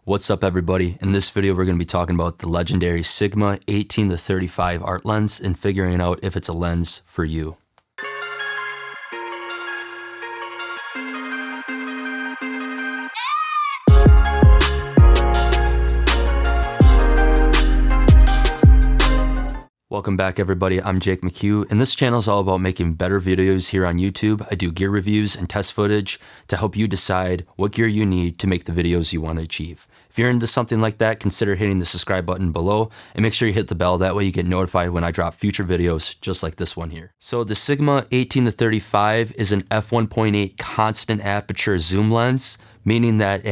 What's up everybody? In this video we're going to be talking about the legendary Sigma 18-35 art lens and figuring out if it's a lens for you. Welcome back everybody, I'm Jake McHugh, and this channel is all about making better videos here on YouTube. I do gear reviews and test footage to help you decide what gear you need to make the videos you want to achieve. If you're into something like that, consider hitting the subscribe button below and make sure you hit the bell, that way you get notified when I drop future videos just like this one here. So the Sigma 18-35 is an f1.8 constant aperture zoom lens, meaning that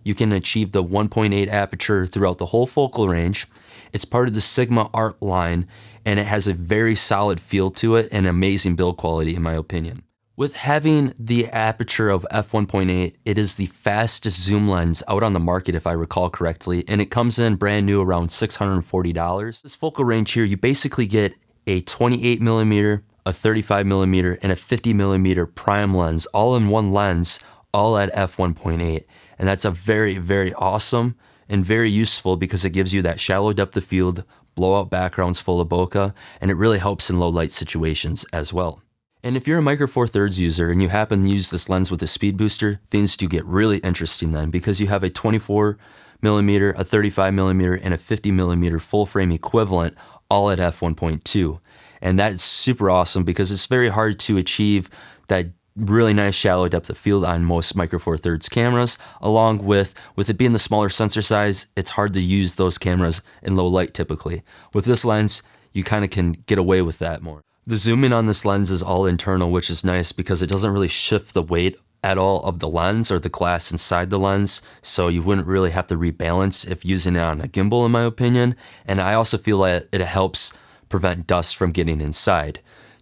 you can achieve the 1.8 aperture throughout the whole focal range. It's part of the Sigma art line, and it has a very solid feel to it and amazing build quality in my opinion. With having the aperture of f1.8, it is the fastest zoom lens out on the market if I recall correctly, and it comes in brand new around $640. This focal range here, you basically get a 28mm, a 35mm, and a 50mm prime lens all in one lens, all at f1.8, and that's a very, very awesome and very useful because it gives you that shallow depth of field, blowout backgrounds full of bokeh, and it really helps in low light situations as well. And if you're a Micro Four Thirds user and you happen to use this lens with a speed booster, things do get really interesting then, because you have a 24mm, a 35mm, and a 50mm full frame equivalent all at f1.2. And that's super awesome because it's very hard to achieve that really nice shallow depth of field on most Micro Four Thirds cameras. Along with it being the smaller sensor size, it's hard to use those cameras in low light typically. With this lens, you kind of can get away with that more. The zooming on this lens is all internal, which is nice because it doesn't really shift the weight at all of the lens or the glass inside the lens, so you wouldn't really have to rebalance if using it on a gimbal in my opinion. And I also feel like it helps prevent dust from getting inside.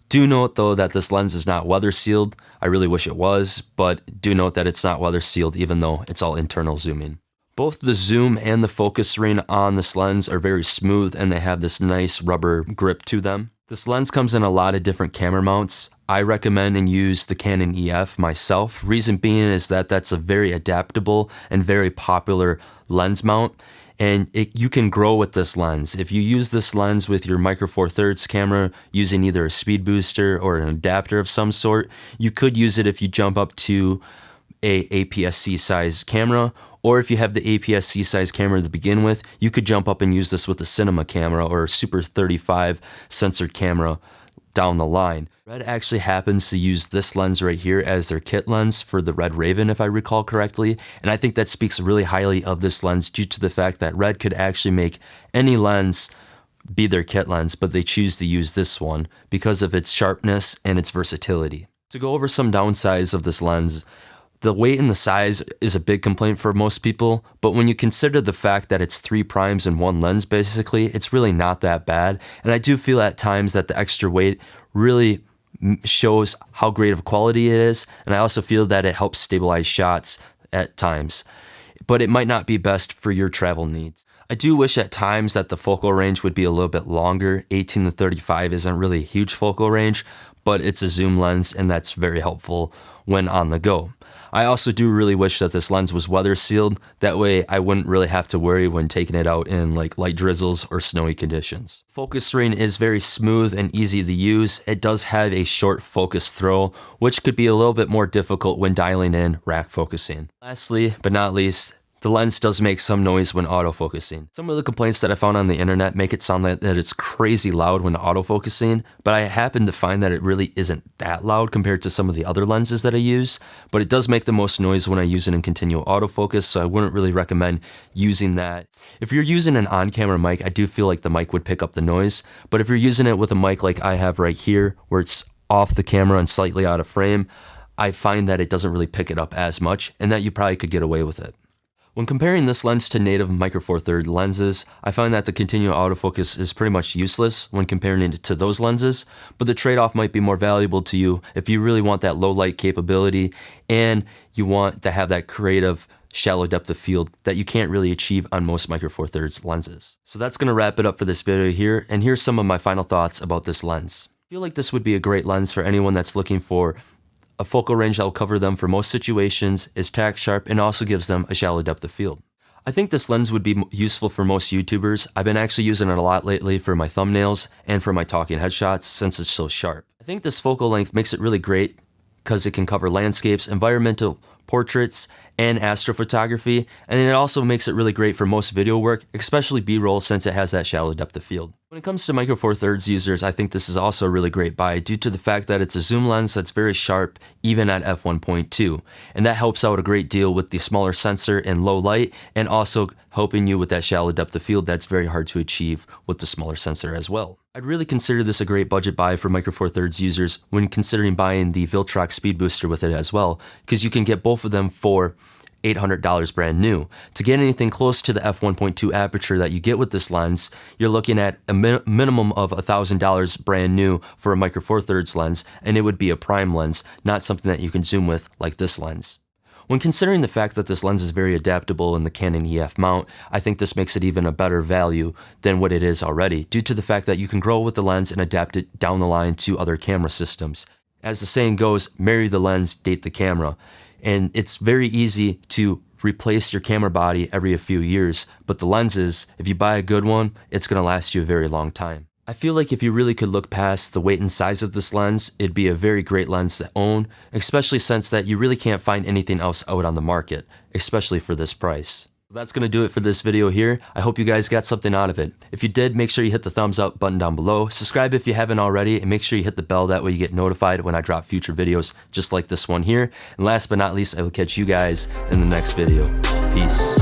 Do note though that this lens is not weather sealed. I really wish it was, but do note that it's not weather sealed even though it's all internal zooming. Both the zoom and the focus ring on this lens are very smooth and they have this nice rubber grip to them. This lens comes in a lot of different camera mounts. I recommend and use the Canon EF myself. Reason being is that that's a very adaptable and very popular lens mount. And you can grow with this lens. If you use this lens with your Micro Four Thirds camera using either a speed booster or an adapter of some sort, you could use it if you jump up to a APS-C size camera, or if you have the APS-C size camera to begin with, you could jump up and use this with a cinema camera or a Super 35 censored camera down the line. Red actually happens to use this lens right here as their kit lens for the Red Raven if I recall correctly, and I think that speaks really highly of this lens due to the fact that Red could actually make any lens be their kit lens, but they choose to use this one because of its sharpness and its versatility. To go over some downsides of this lens, the weight and the size is a big complaint for most people, but when you consider the fact that it's 3 primes in one lens basically, it's really not that bad. And I do feel at times that the extra weight really shows how great of quality it is, and I also feel that it helps stabilize shots at times. But it might not be best for your travel needs. I do wish at times that the focal range would be a little bit longer. 18-35 isn't really a huge focal range, but it's a zoom lens and that's very helpful when on the go. I also do really wish that this lens was weather sealed, that way I wouldn't really have to worry when taking it out in like light drizzles or snowy conditions. Focus ring is very smooth and easy to use. It does have a short focus throw, which could be a little bit more difficult when dialing in rack focusing. Lastly, but not least, the lens does make some noise when autofocusing. Some of the complaints that I found on the internet make it sound like that it's crazy loud when autofocusing, but I happen to find that it really isn't that loud compared to some of the other lenses that I use, but it does make the most noise when I use it in continual autofocus, so I wouldn't really recommend using that. If you're using an on-camera mic, I do feel like the mic would pick up the noise, but if you're using it with a mic like I have right here, where it's off the camera and slightly out of frame, I find that it doesn't really pick it up as much, and that you probably could get away with it. When comparing this lens to native Micro Four Thirds lenses, I find that the continual autofocus is pretty much useless when comparing it to those lenses, but the trade-off might be more valuable to you if you really want that low light capability and you want to have that creative shallow depth of field that you can't really achieve on most Micro Four Thirds lenses. So that's going to wrap it up for this video here, and here's some of my final thoughts about this lens. I feel like this would be a great lens for anyone that's looking for a focal range that will cover them for most situations, is tack sharp, and also gives them a shallow depth of field. I think this lens would be useful for most YouTubers. I've been actually using it a lot lately for my thumbnails and for my talking headshots since it's so sharp. I think this focal length makes it really great because it can cover landscapes, environmental portraits, and astrophotography, and then it also makes it really great for most video work, especially B-roll since it has that shallow depth of field. When it comes to Micro Four Thirds users, I think this is also a really great buy due to the fact that it's a zoom lens that's very sharp even at f1.2, and that helps out a great deal with the smaller sensor in low light and also helping you with that shallow depth of field that's very hard to achieve with the smaller sensor as well. I'd really consider this a great budget buy for Micro Four Thirds users when considering buying the Viltrox SpeedBooster with it as well, because you can get both of them for $800 brand new. To get anything close to the f1.2 aperture that you get with this lens, you're looking at a minimum of $1,000 brand new for a Micro Four Thirds lens, and it would be a prime lens, not something that you can zoom with like this lens. When considering the fact that this lens is very adaptable in the Canon EF mount, I think this makes it even a better value than what it is already, due to the fact that you can grow with the lens and adapt it down the line to other camera systems. As the saying goes, marry the lens, date the camera. And it's very easy to replace your camera body every few years, but the lenses, if you buy a good one, it's going to last you a very long time. I feel like if you really could look past the weight and size of this lens, it'd be a very great lens to own, especially since that you really can't find anything else out on the market, especially for this price. That's going to do it for this video here. I hope you guys got something out of it. If you did, make sure you hit the thumbs up button down below. Subscribe if you haven't already, and make sure you hit the bell. That way you get notified when I drop future videos just like this one here. And last but not least, I will catch you guys in the next video. Peace.